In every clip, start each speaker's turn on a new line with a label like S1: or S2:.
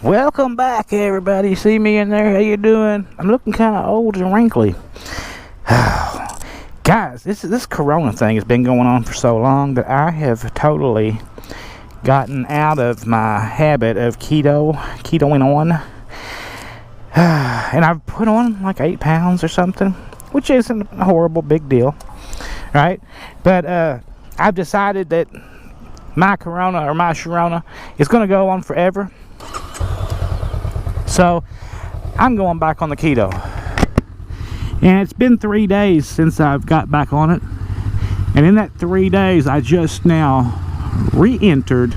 S1: Welcome back, everybody. See me in there? How you doing? I'm looking kind of old and wrinkly. Guys, this Corona thing has been going on for so long that I have totally gotten out of my habit of ketoing on. And I've put on like 8 pounds or something, which isn't a horrible big deal, right? But I've decided that my Corona or my Sharona is going to go on forever. So I'm going back on the keto, and it's been 3 days since I've got back on it, and in that 3 days I just now re-entered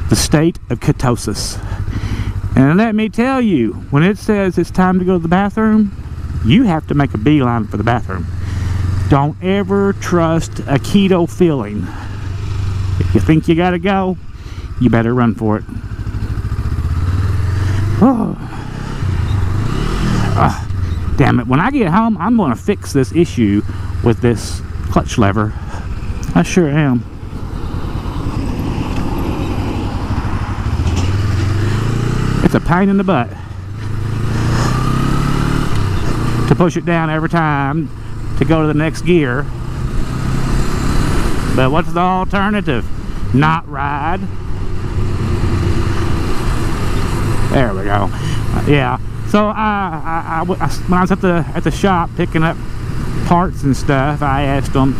S1: the state of ketosis. And let me tell you, when it says it's time to go to the bathroom, you have to make a beeline for the bathroom. Don't ever trust a keto feeling. If you think you gotta go, you better run for it. Oh. Damn it, when I get home I'm going to fix this issue with this clutch lever. I sure am. It's a pain in the butt to push it down every time to go to the next gear. But what's the alternative? Not ride. There we go. Yeah. So when I was at the shop picking up parts and stuff, I asked them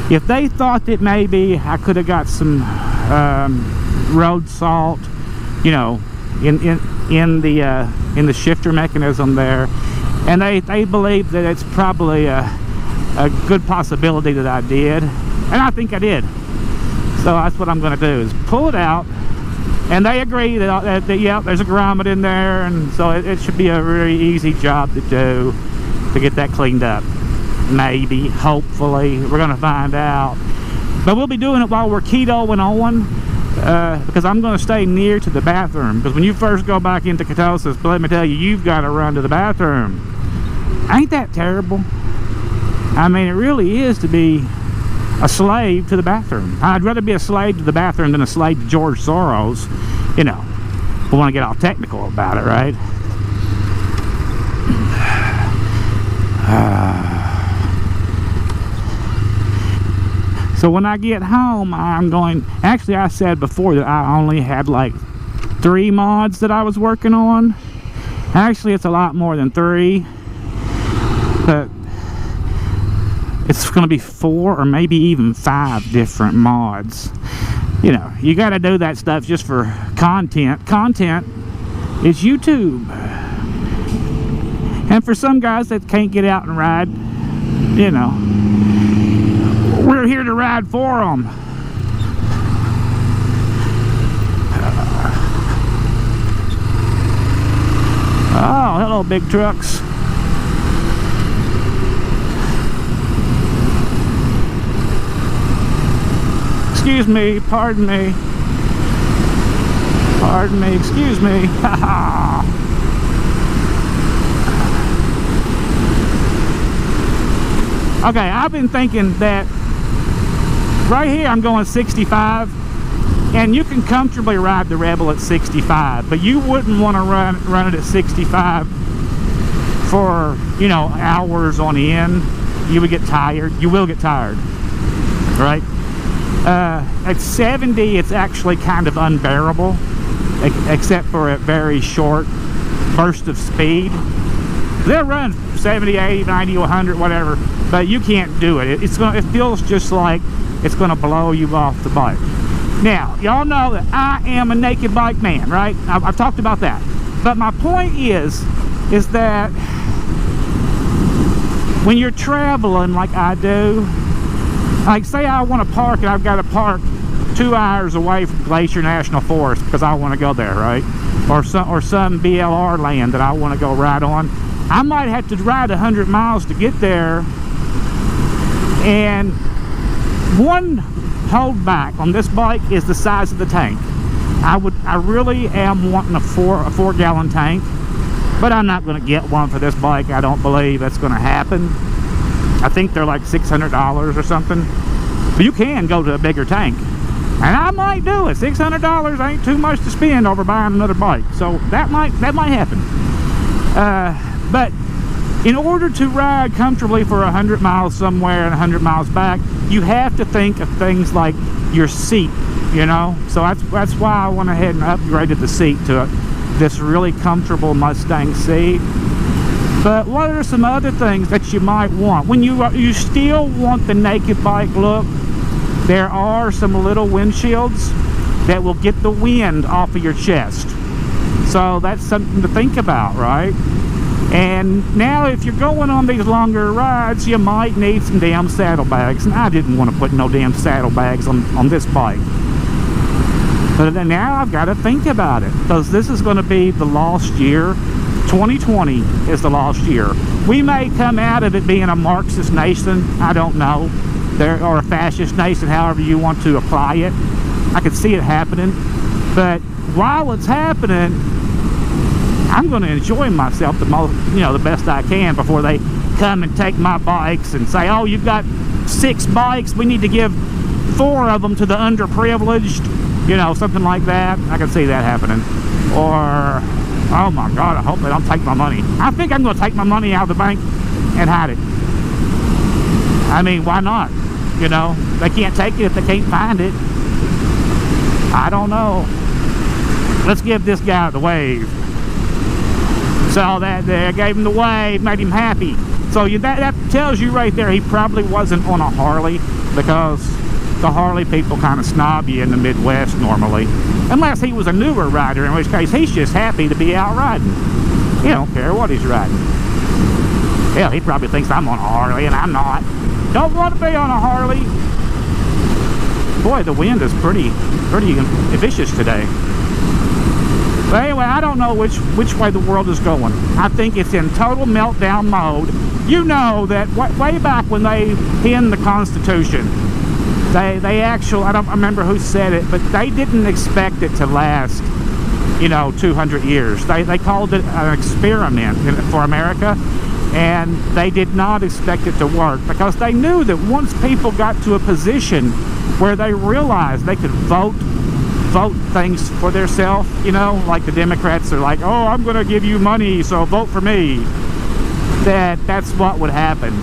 S1: if they thought that maybe I could have got some road salt, you know, in the shifter mechanism there, and they believe that it's probably a good possibility that I did, and I think I did. So that's what I'm going to do, is pull it out. And they agree that yeah, there's a grommet in there, and so it should be a very easy job to do to get that cleaned up. Maybe, hopefully, we're going to find out. But we'll be doing it while we're ketoing on, because I'm going to stay near to the bathroom. Because when you first go back into ketosis, let me tell you, you've got to run to the bathroom. Ain't that terrible? I mean, it really is to be a slave to the bathroom. I'd rather be a slave to the bathroom than a slave to George Soros. You know, we want to get all technical about it, right? So when I get home, I'm going... Actually, I said before that I only had like 3 mods that I was working on. Actually, it's a lot more than 3. But it's going to be 4 or maybe even 5 different mods. You know, you got to do that stuff just for content. Content is YouTube. And for some guys that can't get out and ride, you know, we're here to ride for them. Oh, hello, big trucks. Excuse me, pardon me. Pardon me, excuse me. Okay, I've been thinking that right here I'm going 65, and you can comfortably ride the Rebel at 65, but you wouldn't want to run it at 65 for, you know, hours on end. You would get tired. You will get tired, right? At 70 it's actually kind of unbearable, except for a very short burst of speed. They'll run 70, 80, 90, 100, whatever, but you can't do it. It feels just like it's going to blow you off the bike. Now, y'all know that I am a naked bike man, right? I've talked about that. But my point is that when you're traveling like I do, like say I want to park and I've got to park 2 hours away from Glacier National Forest because I want to go there, right? Or some BLR land that I want to go ride on. I might have to ride 100 miles to get there. And one holdback on this bike is the size of the tank. I really am wanting a 4-gallon tank, but I'm not going to get one for this bike. I don't believe that's going to happen. I think they're like $600 or something. But you can go to a bigger tank. And I might do it. $600 ain't too much to spend over buying another bike. So that might happen. But in order to ride comfortably for 100 miles somewhere and 100 miles back, you have to think of things like your seat, you know. So that's why I went ahead and upgraded the seat to this really comfortable Mustang seat. But what are some other things that you might want? When you still want the naked bike look, there are some little windshields that will get the wind off of your chest. So that's something to think about, right? And now if you're going on these longer rides, you might need some damn saddlebags. And I didn't want to put no damn saddlebags on this bike. But then now I've got to think about it, because this is going to be the lost year. 2020 is the lost year. We may come out of it being a Marxist nation, I don't know, or a fascist nation, however you want to apply it. I could see it happening, but while it's happening, I'm going to enjoy myself the most, the best I can, before they come and take my bikes and say, oh, you've got 6 bikes, we need to give 4 of them to the underprivileged, something like that. I can see that happening. Or, oh my God, I hope they don't take my money. I think I'm going to take my money out of the bank and hide it. I mean, why not? They can't take it if they can't find it. I don't know. Let's give this guy the wave. So that there, gave him the wave, made him happy. So that tells you right there he probably wasn't on a Harley, because the Harley people kind of snob you in the Midwest normally. Unless he was a newer rider, in which case he's just happy to be out riding. He don't care what he's riding. Hell, he probably thinks I'm on a Harley and I'm not. Don't want to be on a Harley. Boy, the wind is pretty vicious today. But anyway, I don't know which way the world is going. I think it's in total meltdown mode. You know that way back when they penned the Constitution, they actually, I don't remember who said it, but they didn't expect it to last, 200 years. They called it an experiment for America, and they did not expect it to work, because they knew that once people got to a position where they realized they could vote things for themselves, like the Democrats are like, oh, I'm going to give you money, so vote for me. That's what would happen.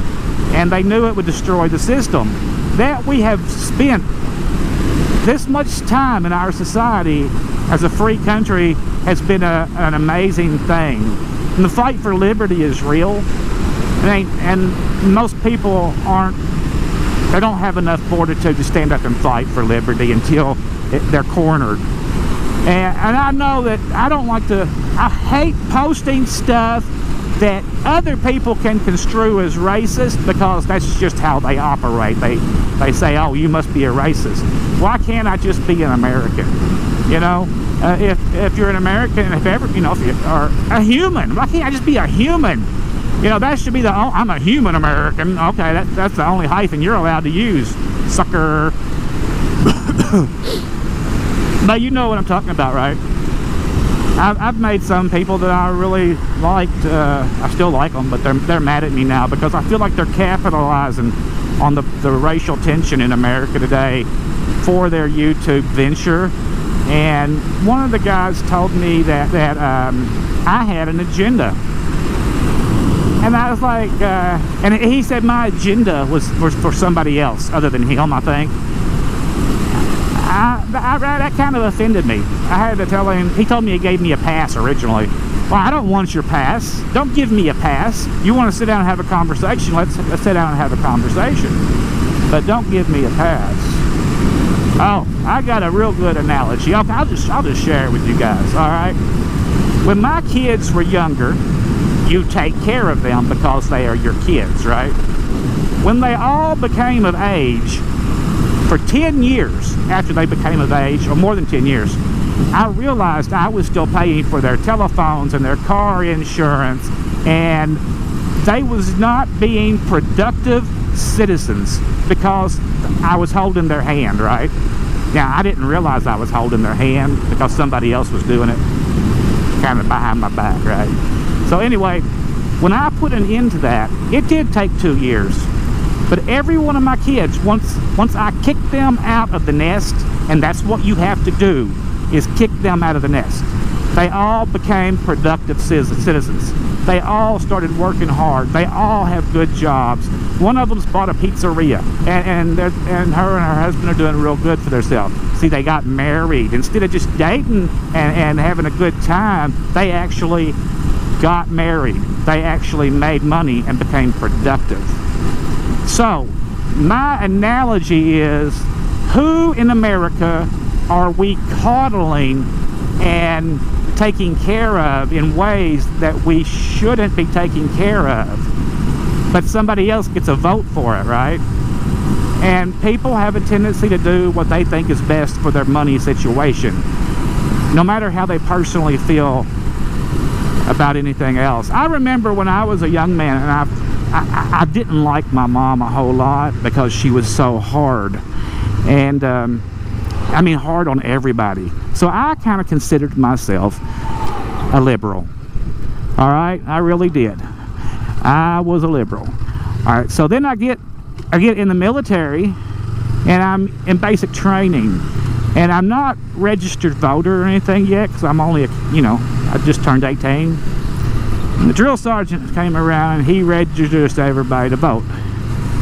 S1: And they knew it would destroy the system. That we have spent this much time in our society as a free country has been an amazing thing. And the fight for liberty is real. And most people they don't have enough fortitude to stand up and fight for liberty until they're cornered. And I know that I hate posting stuff that other people can construe as racist, because that's just how they operate. They say, oh, you must be a racist. Why can't I just be an American? If you're an American, if you are a human, why can't I just be a human? That should be I'm a human American. Okay, that's the only hyphen you're allowed to use, sucker. But you know what I'm talking about, right? I've made some people that I really liked. I still like them, but they're mad at me now, because I feel like they're capitalizing on the racial tension in America today for their YouTube venture. And one of the guys told me that I had an agenda. And I was like, and he said my agenda was for somebody else other than him, I think. That kind of offended me. I had to tell him. He told me he gave me a pass originally. Well, I don't want your pass. Don't give me a pass. You want to sit down and have a conversation? Let's sit down and have a conversation. But don't give me a pass. Oh, I got a real good analogy. I'll just share it with you guys. All right. When my kids were younger, you take care of them because they are your kids, right? When they all became of age, for 10 years after they became of age, or more than 10 years, I realized I was still paying for their telephones and their car insurance, and they was not being productive citizens because I was holding their hand, right? Now, I didn't realize I was holding their hand because somebody else was doing it kind of behind my back, right? So anyway, when I put an end to that, it did take 2 years. But every one of my kids, once I kicked them out of the nest And that's what you have to do, is kick them out of the nest. They all became productive citizens. They all started working hard. They all have good jobs. One of them's bought a pizzeria, and her and her husband are doing real good for themselves. See, they got married. Instead of just dating and having a good time, they actually got married. They actually made money and became productive. So, my analogy is, who in America are we coddling and taking care of in ways that we shouldn't be taking care of? But somebody else gets a vote for it, right? And people have a tendency to do what they think is best for their money situation, no matter how they personally feel about anything else. I remember when I was a young man, and I didn't like my mom a whole lot because she was so hard. And I mean, hard on everybody. So I kind of considered myself a liberal. All right, I really did. I was a liberal. All right, so then I get in the military, and I'm in basic training, and I'm not registered voter or anything yet, because I'm only I just turned 18. And the drill sergeant came around, and he registered everybody to vote.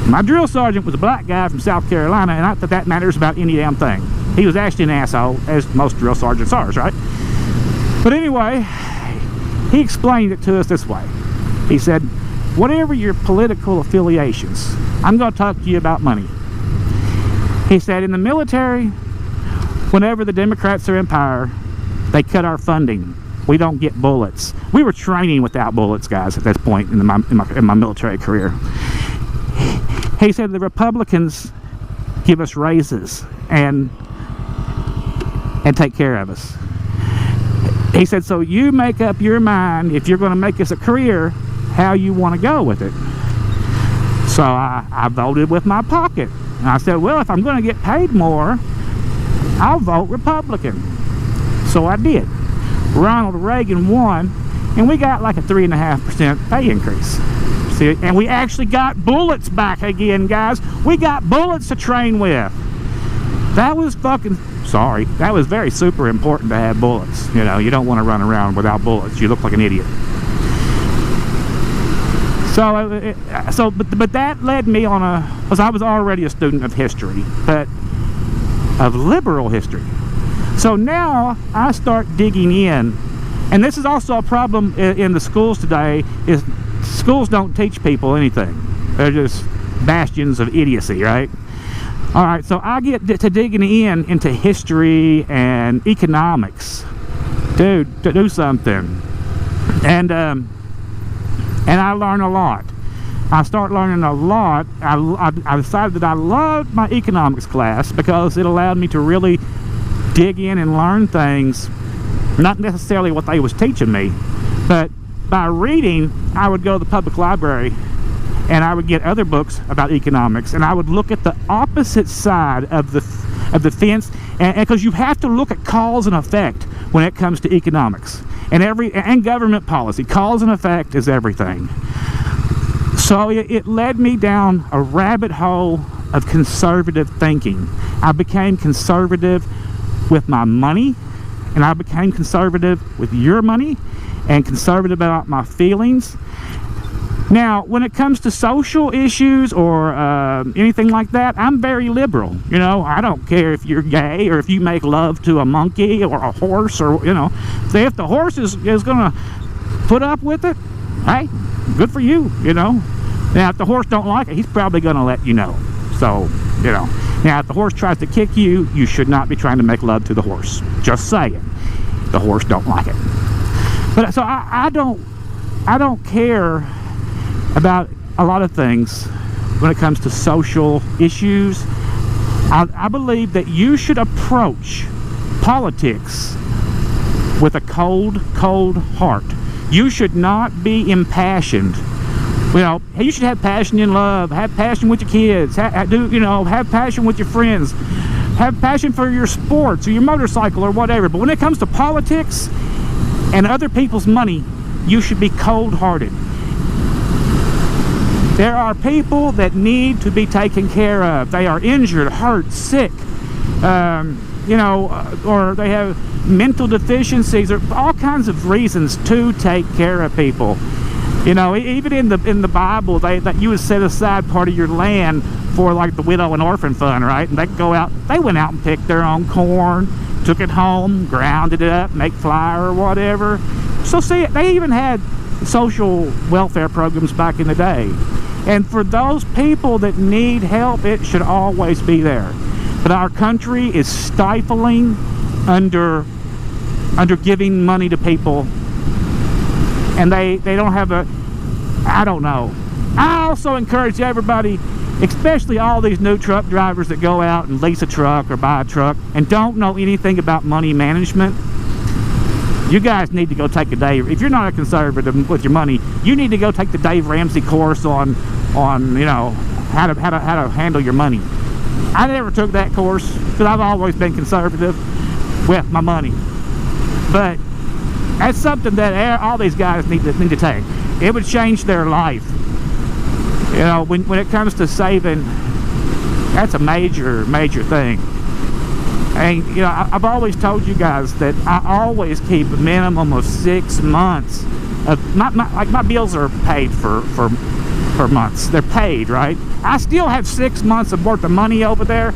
S1: My drill sergeant was a black guy from South Carolina, and not that that matters about any damn thing. He was actually an asshole, as most drill sergeants are, right? But anyway, he explained it to us this way. He said, whatever your political affiliations, I'm going to talk to you about money. He said, in the military, whenever the Democrats are in power, they cut our funding. We don't get bullets. We were training without bullets, guys, at this point in my military career. He said the Republicans give us raises and take care of us. He said, so you make up your mind, if you're going to make this a career, how you want to go with it. So I voted with my pocket. And I said, well, if I'm going to get paid more, I'll vote Republican. So I did. Ronald Reagan won, and we got like a 3.5% pay increase. See, and we actually got bullets back again, guys. We got bullets to train with. That was that was very super important to have bullets. You know, you don't want to run around without bullets. You look like an idiot. But that led me on because I was already a student of history, but of liberal history. So now I start digging in, and this is also a problem in the schools today, is schools don't teach people anything. They're just bastions of idiocy, right? All right, so I get to digging into history and economics. Dude, to do something. And I learn a lot. I start learning a lot. I decided that I loved my economics class because it allowed me to really dig in and learn things, not necessarily what they was teaching me, but by reading, I would go to the public library and I would get other books about economics, and I would look at the opposite side of the fence, and because you have to look at cause and effect when it comes to economics and government policy. Cause and effect is everything. So it led me down a rabbit hole of conservative thinking. I became conservative with my money, and I became conservative with your money, and conservative about my feelings. Now, when it comes to social issues or anything like that, I'm very liberal. You know, I don't care if you're gay or if you make love to a monkey or a horse, or, you know, say if the horse is going to put up with it, hey, good for you, you know. Now, if the horse don't like it, he's probably going to let you know. So, you know. Now, if the horse tries to kick you, you should not be trying to make love to the horse. Just saying. The horse don't like it. But so I don't care about a lot of things when it comes to social issues. I believe that you should approach politics with a cold heart. You should not be impassioned. You know, you should have passion in love, have passion with your kids, have passion with your friends, have passion for your sports or your motorcycle or whatever. But when it comes to politics and other people's money, you should be cold-hearted. There are people that need to be taken care of. They are injured, hurt, sick. you know, or they have mental deficiencies, or all kinds of reasons to take care of people. You know, even in the Bible, that you would set aside part of your land for like the widow and orphan fund, right? And they go out, they went out and picked their own corn, took it home, ground it up, make flour or whatever. So see, they even had social welfare programs back in the day. And for those people that need help, it should always be there. But our country is stifling under giving money to people, and they don't have a, I don't know. I also encourage everybody, especially all these new truck drivers that go out and lease a truck or buy a truck and don't know anything about money management. You guys need to go take a Dave. If you're not a conservative with your money, you need to go take the Dave Ramsey course on you know, how to handle your money. I never took that course because I've always been conservative with my money. But that's something that all these guys need to take. It would change their life. You know, when it comes to saving, that's a major thing. And you know, I've always told you guys that I always keep a minimum of 6 months of my bills are paid for months. They're paid, right? I still have 6 months of worth of money over there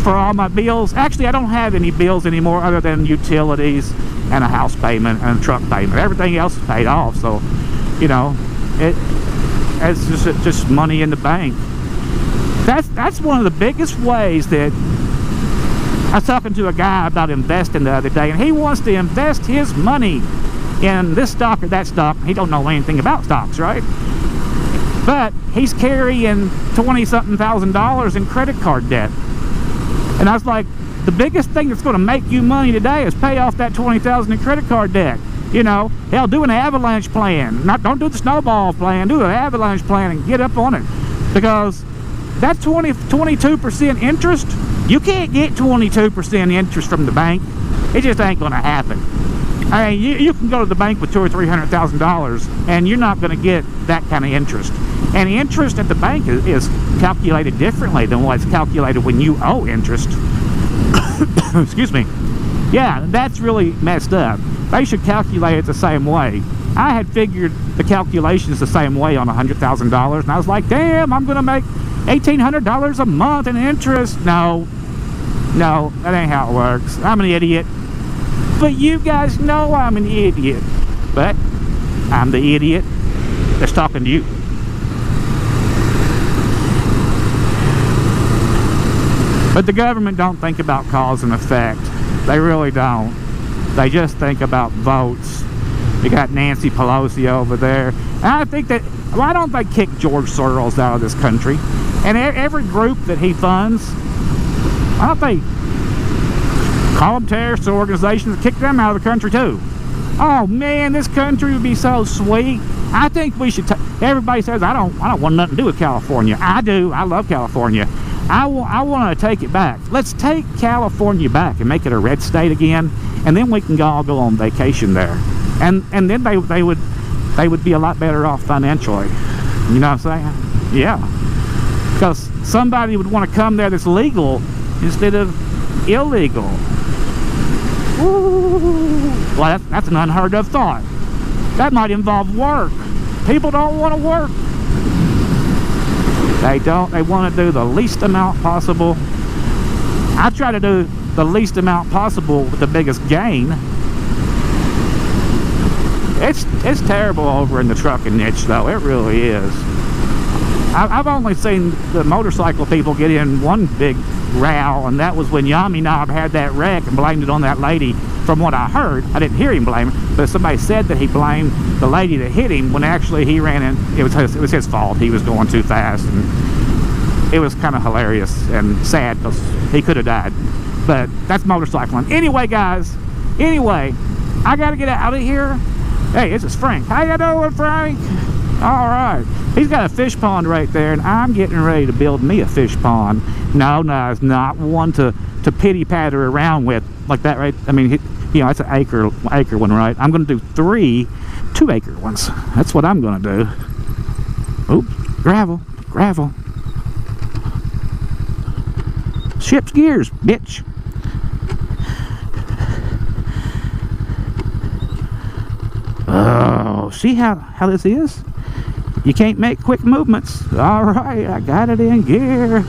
S1: for all my bills. Actually, I don't have any bills anymore other than utilities and a house payment and a truck payment. Everything else is paid off. So, you know, it's just money in the bank. That's one of the biggest ways that I was talking to a guy about investing the other day, and he wants to invest his money in this stock or that stock. He don't know anything about stocks, right? But he's carrying $20-something thousand in credit card debt. And I was like, the biggest thing that's going to make you money today is pay off that $20,000 in credit card debt. You know, hell, do an avalanche plan. Don't do the snowball plan. Do an avalanche plan and get up on it. Because that 22% interest, you can't get 22% interest from the bank. It just ain't going to happen. I mean, you can go to the bank with $200,000 or $300,000 and you're not going to get that kind of interest. And the interest at the bank is calculated differently than what's calculated when you owe interest. Excuse me. Yeah, that's really messed up. They should calculate it the same way. I had figured the calculations the same way on $100,000, and I was like, damn, I'm going to make $1,800 a month in interest. No, that ain't how it works. I'm an idiot. But you guys know I'm an idiot. But I'm the idiot that's talking to you. But the government don't think about cause and effect. They really don't. They just think about votes. You got Nancy Pelosi over there. And I think that, why don't they kick George Soros out of this country? And every group that he funds, why don't they call them terrorist organizations and kick them out of the country too? Oh man, this country would be so sweet. I think we should everybody says I don't want nothing to do with California. I do. I love California. I want to take it back. Let's take California back and make it a red state again, and then we can all go on vacation there. And then they would be a lot better off financially. You know what I'm saying? Yeah. Because somebody would want to come there that's legal instead of illegal. Ooh. Well, that's an unheard of thought. That might involve work. People don't want to work. They don't. They want to do the least amount possible. I try to do the least amount possible with the biggest gain. It's terrible over in the trucking niche, though. It really is. I've only seen the motorcycle people get in one big row, and that was when Yami Knob had that wreck and blamed it on that lady. From what I heard, I didn't hear him blame it, but somebody said that he blamed the lady that hit him when actually he ran in. It was his fault. He was going too fast, and it was kind of hilarious and sad because he could have died. But that's motorcycling. Anyway, guys. Anyway, I got to get out of here. Hey, this is Frank. How you doing, Frank? All right. He's got a fish pond right there, and I'm getting ready to build me a fish pond. No, it's not one to pity patter around with like that, right? I mean, you know, it's an acre one, right? I'm going to do 3 2-acre ones. That's what I'm going to do. Oops, gravel. Ship's gears, bitch. Oh, see how this is? You can't make quick movements. All right, I got it in gear.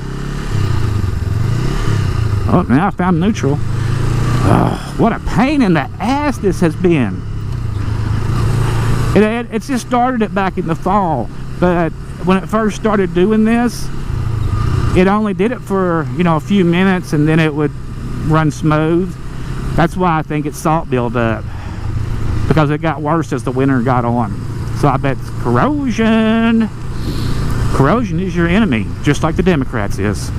S1: Oh, now I found neutral. Oh, what a pain in the ass this has been. It just started it back in the fall, but when it first started doing this, it only did it for, you know, a few minutes, and then it would run smooth. That's why I think it's salt buildup, because it got worse as the winter got on. So I bet it's corrosion. Corrosion is your enemy, just like the Democrats is.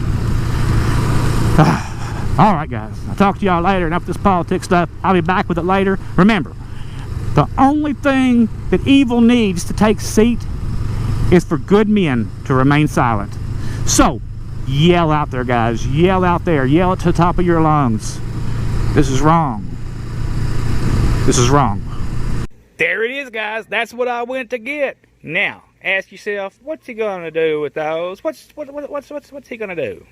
S1: All right, guys. I'll talk to y'all later. Enough of this politics stuff. I'll be back with it later. Remember, the only thing that evil needs to take seat is for good men to remain silent. So, yell out there, guys. Yell out there. Yell it to the top of your lungs. This is wrong. This is wrong. There it is, guys. That's what I went to get. Now, ask yourself, what's he gonna do with those? What's he gonna do?